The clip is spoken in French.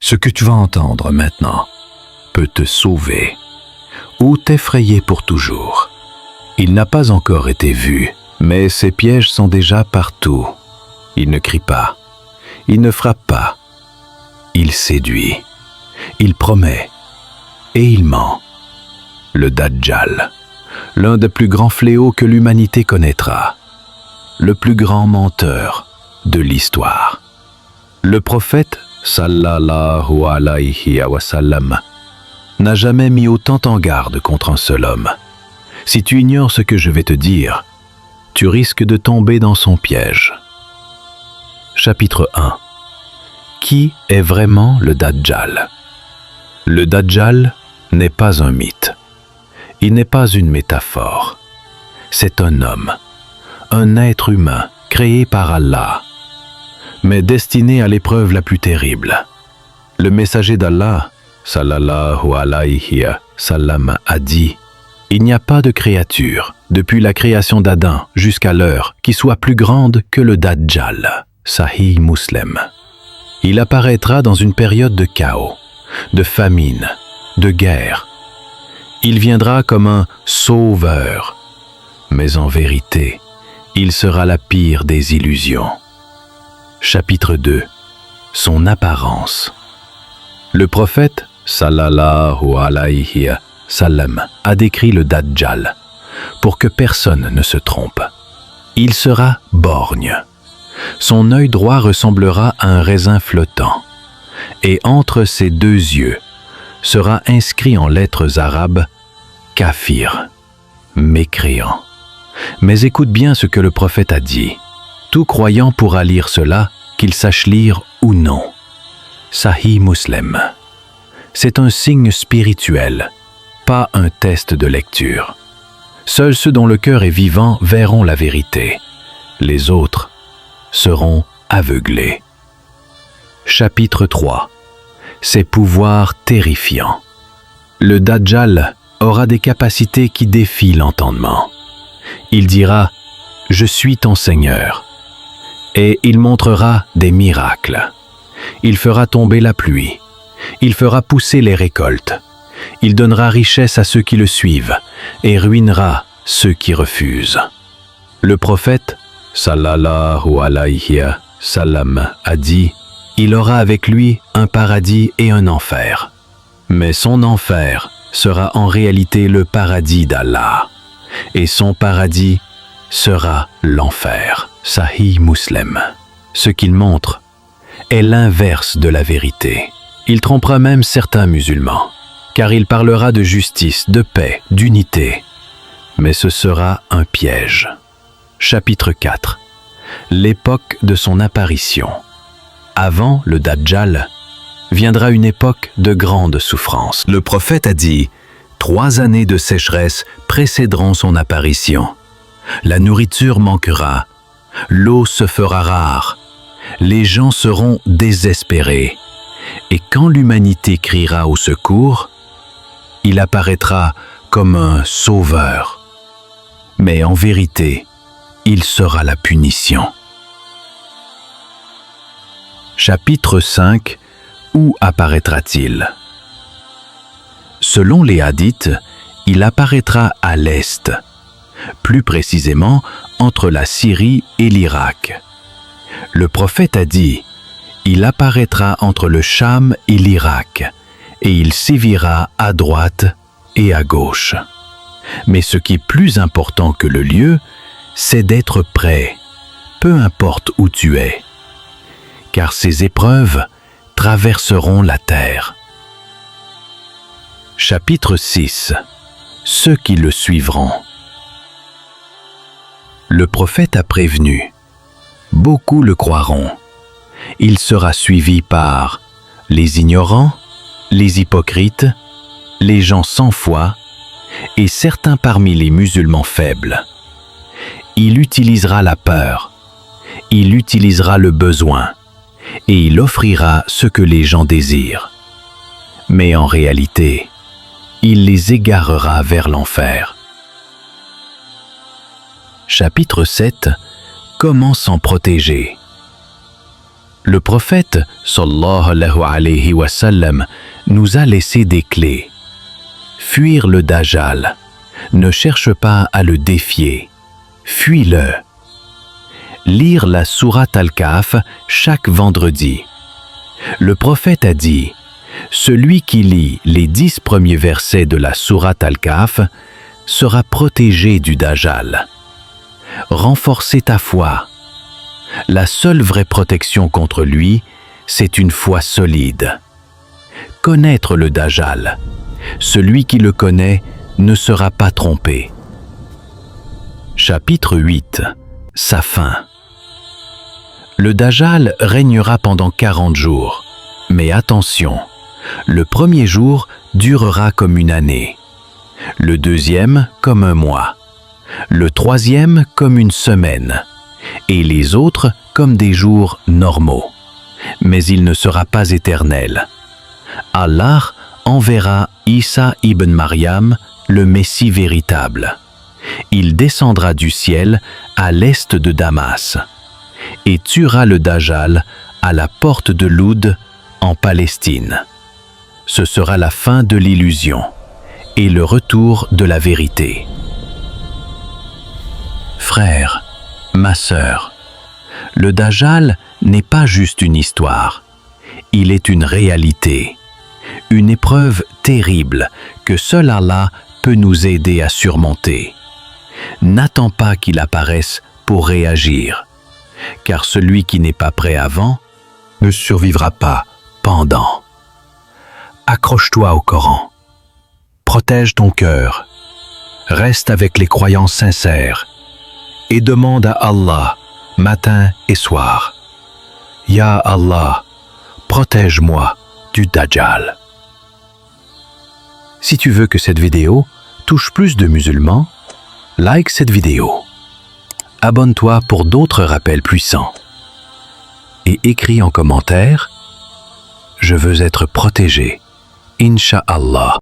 Ce que tu vas entendre maintenant peut te sauver ou t'effrayer pour toujours. Il n'a pas encore été vu, mais ses pièges sont déjà partout. Il ne crie pas, il ne frappe pas, il séduit, il promet et il ment. Le Dajjal, l'un des plus grands fléaux que l'humanité connaîtra, le plus grand menteur de l'histoire. Le prophète, sallallahu alayhi wa sallam, n'a jamais mis autant en garde contre un seul homme. Si tu ignores ce que je vais te dire, tu risques de tomber dans son piège. Chapitre 1. Qui est vraiment le Dajjal? Le Dajjal n'est pas un mythe. Il n'est pas une métaphore. C'est un homme, un être humain créé par Allah, mais destiné à l'épreuve la plus terrible. Le messager d'Allah, sallallahu alayhi wa sallam, a dit: il n'y a pas de créature, depuis la création d'Adam jusqu'à l'heure, qui soit plus grande que le Dajjal. Sahih Muslim. Il apparaîtra dans une période de chaos, de famine, de guerre. Il viendra comme un sauveur, mais en vérité, il sera la pire des illusions. Chapitre 2. Son apparence. Le prophète, sallallahu alayhi wa sallam, a décrit le Dajjal pour que personne ne se trompe. Il sera borgne. Son œil droit ressemblera à un raisin flottant, et entre ses deux yeux sera inscrit en lettres arabes « Kafir », mécréant. Mais écoute bien ce que le prophète a dit. Tout croyant pourra lire cela, qu'il sache lire ou non. Sahih Muslim. C'est un signe spirituel, pas un test de lecture. Seuls ceux dont le cœur est vivant verront la vérité. Les autres seront aveuglés. Chapitre 3. Ses pouvoirs terrifiants. Le Dajjal aura des capacités qui défient l'entendement. Il dira « Je suis ton Seigneur » et il montrera des miracles. Il fera tomber la pluie. Il fera pousser les récoltes. Il donnera richesse à ceux qui le suivent et ruinera ceux qui refusent. Le prophète, sallallahu alayhi wa sallam, a dit: il aura avec lui un paradis et un enfer. Mais son enfer sera en réalité le paradis d'Allah, et son paradis sera l'enfer. Sahih Muslim. Ce qu'il montre est l'inverse de la vérité. Il trompera même certains musulmans, car il parlera de justice, de paix, d'unité. Mais ce sera un piège. Chapitre 4. L'époque de son apparition. Avant le Dajjal, viendra une époque de grande souffrance. Le prophète a dit: 3 années de sécheresse précéderont son apparition. La nourriture manquera, l'eau se fera rare, les gens seront désespérés. Et quand l'humanité criera au secours, il apparaîtra comme un sauveur. Mais en vérité, il sera la punition. Chapitre 5. Où apparaîtra-t-il? Selon les hadiths, il apparaîtra à l'est, plus précisément entre la Syrie et l'Irak. Le prophète a dit: il apparaîtra entre le Cham et l'Irak, et il sévira à droite et à gauche. Mais ce qui est plus important que le lieu, c'est d'être prêt, peu importe où tu es, car ces épreuves traverseront la terre. Chapitre 6. Ceux qui le suivront. Le prophète a prévenu. Beaucoup le croiront. Il sera suivi par les ignorants, les hypocrites, les gens sans foi et certains parmi les musulmans faibles. Il utilisera la peur, il utilisera le besoin et il offrira ce que les gens désirent. Mais en réalité, il les égarera vers l'enfer. Chapitre 7. Comment s'en protéger? Le prophète, sallallahu alayhi wa sallam, nous a laissé des clés. Fuir le Dajjal. Ne cherche pas à le défier. Fuis-le. Lire la sourate Al-Kahf chaque vendredi. Le prophète a dit, celui qui lit les 10 premiers versets de la sourate Al-Kahf sera protégé du Dajjal. Renforcer ta foi. La seule vraie protection contre lui, c'est une foi solide. Connaître le Dajjal. Celui qui le connaît ne sera pas trompé. Chapitre 8. Sa fin. Le Dajjal régnera pendant 40 jours. Mais attention, le premier jour durera comme une année. Le deuxième comme un mois. Le troisième comme une semaine. Et les autres comme des jours normaux. Mais il ne sera pas éternel. Allah enverra Isa ibn Maryam, le Messie véritable. Il descendra du ciel à l'est de Damas et tuera le Dajjal à la porte de Loud en Palestine. Ce sera la fin de l'illusion et le retour de la vérité. Frère, ma sœur, le Dajjal n'est pas juste une histoire, il est une réalité, une épreuve terrible que seul Allah peut nous aider à surmonter. N'attends pas qu'il apparaisse pour réagir, car celui qui n'est pas prêt avant ne survivra pas pendant. Accroche-toi au Coran, protège ton cœur, reste avec les croyances sincères et demande à Allah matin et soir. Ya Allah, protège-moi du Dajjal. Si tu veux que cette vidéo touche plus de musulmans, like cette vidéo. Abonne-toi pour d'autres rappels puissants. Et écris en commentaire « Je veux être protégé, Inch'Allah ».